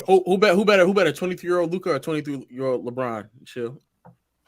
Oh, who better? 23-year-old Luka or 23-year-old LeBron? Chill.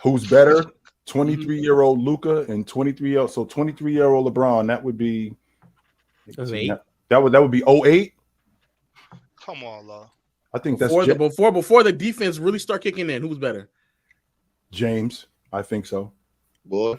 Who's better? 23-year-old Luka and 23-year-old. So 23-year-old LeBron. That would be. That would be 08. Come on, Law. I think before the defense really start kicking in. Who's better? James. I think so. Boy.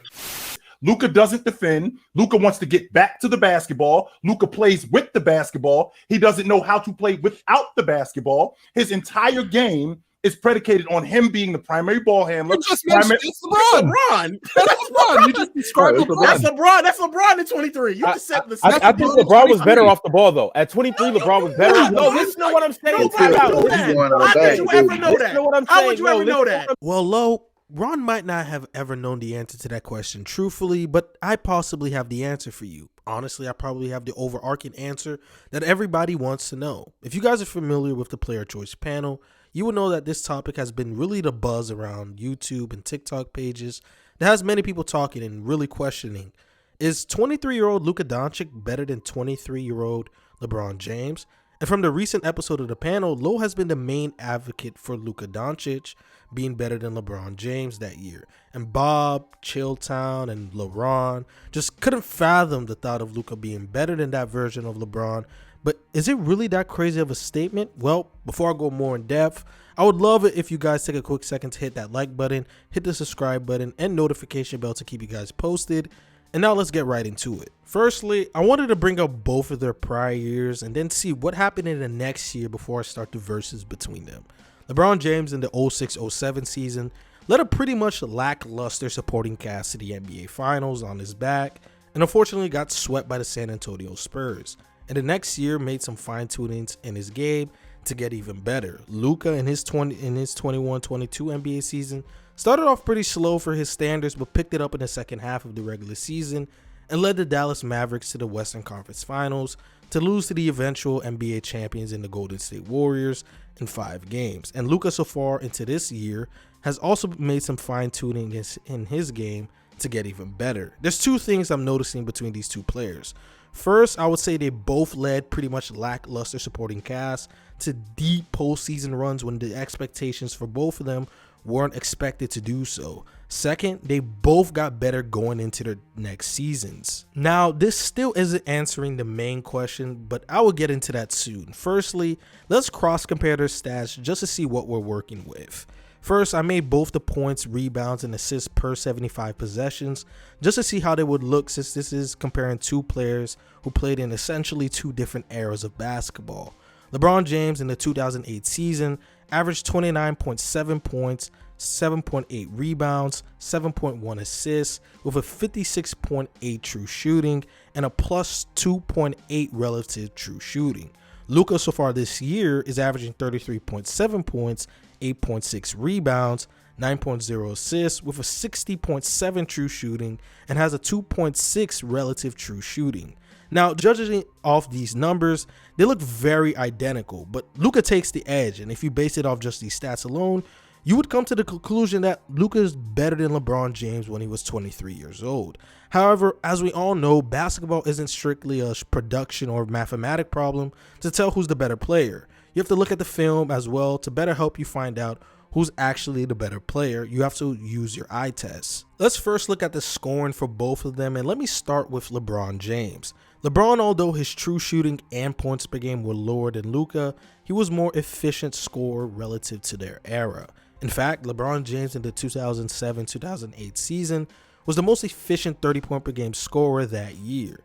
Luka doesn't defend. Luka wants to get back to the basketball. Luka plays with the basketball. He doesn't know how to play without the basketball. His entire game is predicated on him being the primary ball handler. You just mentioned it's LeBron. That's LeBron. You just described LeBron. That's LeBron. That's LeBron at 23. You just said this. I think LeBron was better off the ball, though. At 23, LeBron was better. No, listen to what I'm saying. How would you ever know that? How would you ever know that? Well, Lo, Ron might not have ever known the answer to that question truthfully, but I possibly have the answer for you. Honestly, I probably have the overarching answer that everybody wants to know. If you guys are familiar with the player choice panel, you will know that this topic has been really the buzz around YouTube and TikTok pages that has many people talking and really questioning. Is 23-year-old Luka Doncic better than 23-year-old LeBron James? And from the recent episode of the panel, Lo has been the main advocate for Luka Doncic being better than LeBron James that year. And Bob, Chilltown, and LeBron just couldn't fathom the thought of Luka being better than that version of LeBron. But is it really that crazy of a statement? Well, before I go more in depth, I would love it if you guys take a quick second to hit that like button, hit the subscribe button, and notification bell to keep you guys posted. And now let's get right into it. Firstly, I wanted to bring up both of their prior years and then see what happened in the next year before I start the verses between them. LeBron James in the 06-07 season led a pretty much lackluster supporting cast to the NBA Finals on his back and unfortunately got swept by the San Antonio Spurs. And the next year made some fine-tunings in his game to get even better. Luka in his 21-22 NBA season started off pretty slow for his standards, but picked it up in the second half of the regular season and led the Dallas Mavericks to the Western Conference Finals to lose to the eventual NBA champions in the Golden State Warriors in 5 games. And Luka so far into this year has also made some fine-tuning in his game to get even better. There's 2 things I'm noticing between these 2 players. First, I would say they both led pretty much lackluster supporting cast to deep postseason runs when the expectations for both of them weren't expected to do so. Second, they both got better going into their next seasons. Now, this still isn't answering the main question, but I will get into that soon. Firstly, let's cross compare their stats just to see what we're working with. First, I made both the points, rebounds, and assists per 75 possessions just to see how they would look, since this is comparing 2 players who played in essentially 2 different eras of basketball. LeBron James in the 2008 season averaged 29.7 points, 7.8 rebounds, 7.1 assists with a 56.8 true shooting and a plus 2.8 relative true shooting. Luka so far this year is averaging 33.7 points, 8.6 rebounds, 9.0 assists with a 60.7 true shooting and has a 2.6 relative true shooting. Now, judging off these numbers, they look very identical, but Luka takes the edge, and if you base it off just these stats alone, you would come to the conclusion that Luka is better than LeBron James when he was 23 years old. However, as we all know, basketball isn't strictly a production or mathematic problem to tell who's the better player. You have to look at the film as well to better help you find out who's actually the better player. You have to use your eye test. Let's first look at the scoring for both of them, and let me start with LeBron James. LeBron, although his true shooting and points per game were lower than Luka, he was more efficient scorer relative to their era. In fact, LeBron James in the 2007-2008 season was the most efficient 30-point per game scorer that year.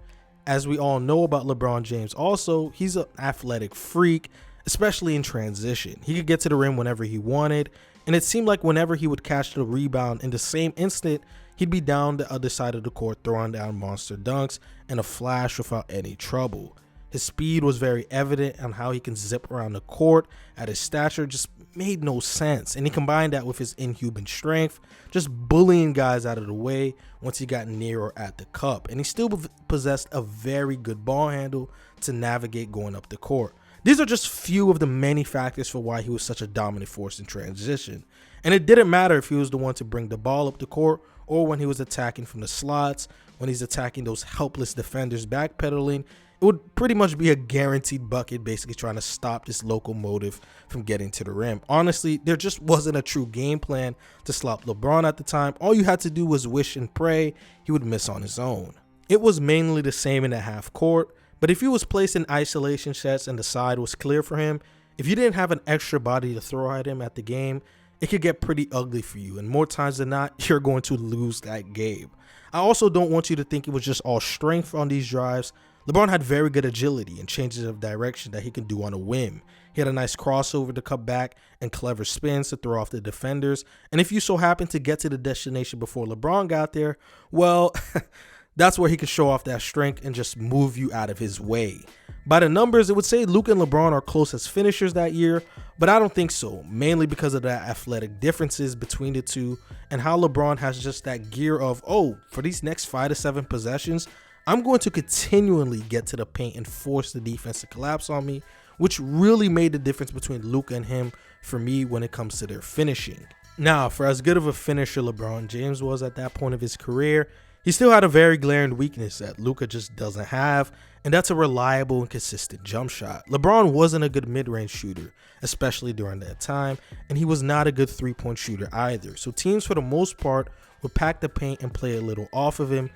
As we all know about LeBron James also, he's an athletic freak, especially in transition. He could get to the rim whenever he wanted, and it seemed like whenever he would catch the rebound in the same instant, he'd be down the other side of the court throwing down monster dunks in a flash without any trouble. His speed was very evident on how he can zip around the court at his stature just made no sense, and he combined that with his inhuman strength, just bullying guys out of the way once he got near or at the cup, and he still possessed a very good ball handle to navigate going up the court. These are just few of the many factors for why he was such a dominant force in transition, and it didn't matter if he was the one to bring the ball up the court or when he was attacking from the slots, when he's attacking those helpless defenders backpedaling. it would pretty much be a guaranteed bucket, basically trying to stop this locomotive from getting to the rim. Honestly, there just wasn't a true game plan to stop LeBron at the time. All you had to do was wish and pray he would miss on his own. It was mainly the same in the half court, but if he was placed in isolation sets and the side was clear for him, if you didn't have an extra body to throw at him at the game, it could get pretty ugly for you, and more times than not, you're going to lose that game. I also don't want you to think it was just all strength on these drives. LeBron had very good agility and changes of direction that he can do on a whim. He had a nice crossover to cut back and clever spins to throw off the defenders, and if you so happen to get to the destination before LeBron got there, well, that's where he could show off that strength and just move you out of his way. By the numbers, it would say Luka and LeBron are close as finishers that year, but I don't think so, mainly because of the athletic differences between the two and how LeBron has just that gear of, oh, for these next 5 to 7 possessions, I'm going to continually get to the paint and force the defense to collapse on me, which really made the difference between Luka and him for me when it comes to their finishing. Now, for as good of a finisher LeBron James was at that point of his career, he still had a very glaring weakness that Luka just doesn't have, and that's a reliable and consistent jump shot. LeBron wasn't a good mid-range shooter, especially during that time, and he was not a good three-point shooter either. So teams for the most part would pack the paint and play a little off of him,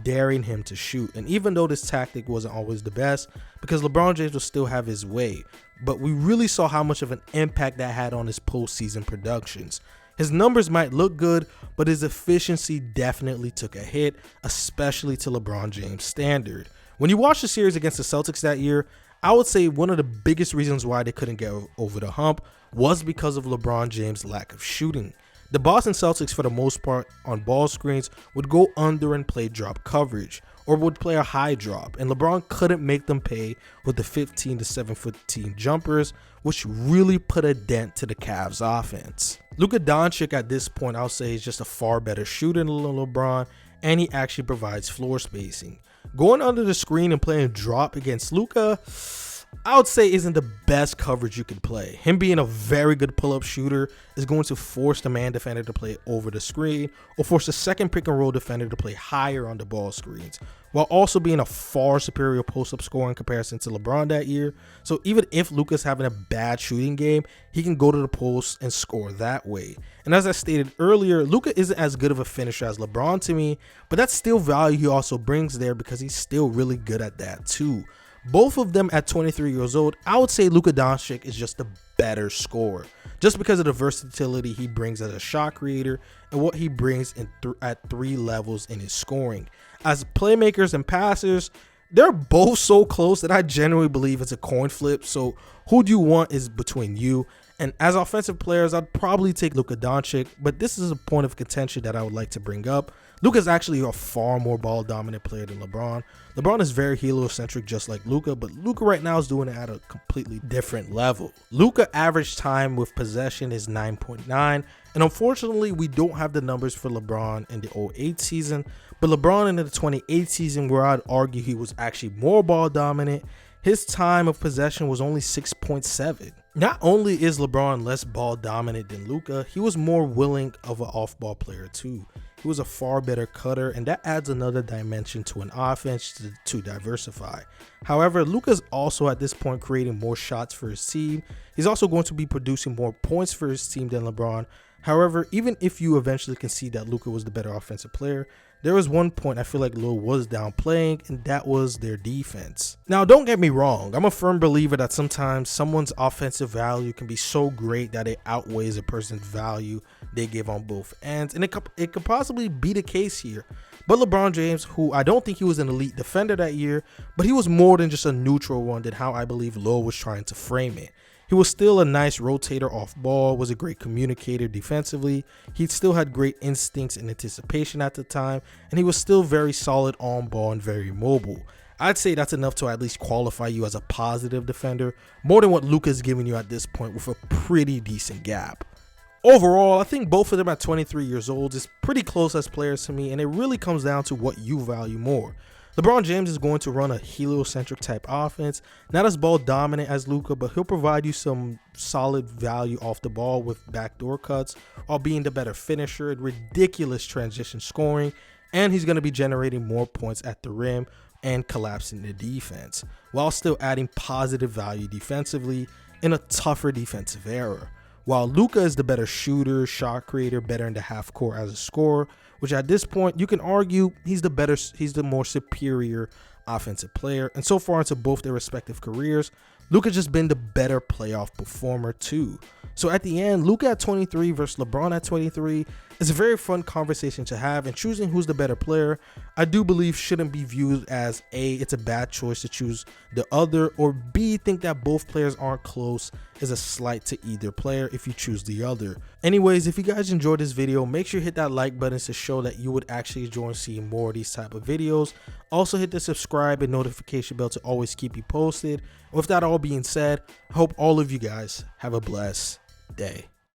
daring him to shoot. And even though this tactic wasn't always the best, because LeBron James would still have his way, but we really saw how much of an impact that had on his postseason productions. His numbers might look good, but his efficiency definitely took a hit, especially to LeBron James' standard. When you watch the series against the Celtics that year, I would say one of the biggest reasons why they couldn't get over the hump was because of LeBron James' lack of shooting. The Boston Celtics, for the most part, on ball screens, would go under and play drop coverage, or would play a high drop, and LeBron couldn't make them pay with the 15 to 7-foot jumpers, which really put a dent to the Cavs' offense. LUKA Doncic at this point, I'll say, is just a far better shooter than LeBron, and he actually provides floor spacing. Going under the screen and playing drop against LUKA, I would say isn't the best coverage you could play. Him being a very good pull-up shooter is going to force the man defender to play over the screen or force the second pick and roll defender to play higher on the ball screens, while also being a far superior post-up scorer in comparison to LeBron that year. So even if Luka's having a bad shooting game, he can go to the post and score that way. And as I stated earlier, Luka isn't as good of a finisher as LeBron to me, but that's still value he also brings there because he's still really good at that too. Both of them at 23 years old, I would say LUKA Doncic is just a better scorer, just because of the versatility he brings as a shot creator and what he brings at 3 levels in his scoring. As playmakers and passers, they're both so close that I genuinely believe it's a coin flip. So who do you want is between you. And as offensive players, I'd probably take LUKA Doncic, but this is a point of contention that I would like to bring up. Luka's actually a far more ball dominant player than LeBron. LeBron is very heliocentric just like Luka, but Luka right now is doing it at a completely different level. Luka average time with possession is 9.9, and unfortunately we don't have the numbers for LeBron in the 08 season, but LeBron in the 28 season, where I'd argue he was actually more ball dominant, his time of possession was only 6.7. Not only is LeBron less ball dominant than Luka, he was more willing of an off-ball player too. He was a far better cutter, and that adds another dimension to an offense to diversify. However, Luka's also at this point creating more shots for his team. He's also going to be producing more points for his team than LeBron. However, even if you eventually concede that Luka was the better offensive player, there was one point I feel like Lil was downplaying, and that was their defense. Now, don't get me wrong. I'm a firm believer that sometimes someone's offensive value can be so great that it outweighs a person's value they give on both ends, and it could possibly be the case here. But LeBron James, who I don't think he was an elite defender that year, but he was more than just a neutral one than how I believe Lil was trying to frame it. He was still a nice rotator off ball, was a great communicator defensively. He still had great instincts and anticipation at the time, and he was still very solid on ball and very mobile. I'd say that's enough to at least qualify you as a positive defender, more than what Luka's giving you at this point with a pretty decent gap. Overall, I think both of them at 23 years old is pretty close as players to me, and it really comes down to what you value more. LeBron James is going to run a heliocentric type offense, not as ball dominant as Luka, but he'll provide you some solid value off the ball with backdoor cuts, while being the better finisher and ridiculous transition scoring, and he's going to be generating more points at the rim, and collapsing the defense, while still adding positive value defensively in a tougher defensive era. While Luka is the better shooter, shot creator, better in the half court as a scorer, which at this point you can argue he's the more superior offensive player. And so far into both their respective careers, Luka just been the better playoff performer too. So at the end, Luka at 23 versus LeBron at 23 is a very fun conversation to have, and choosing who's the better player, I do believe shouldn't be viewed as A, it's a bad choice to choose the other, or B, think that both players aren't close is a slight to either player if you choose the other. Anyways, if you guys enjoyed this video, make sure you hit that like button to show that you would actually enjoy seeing more of these type of videos. Also hit the subscribe and notification bell to always keep you posted. With that all being said, I hope all of you guys have a blessed day.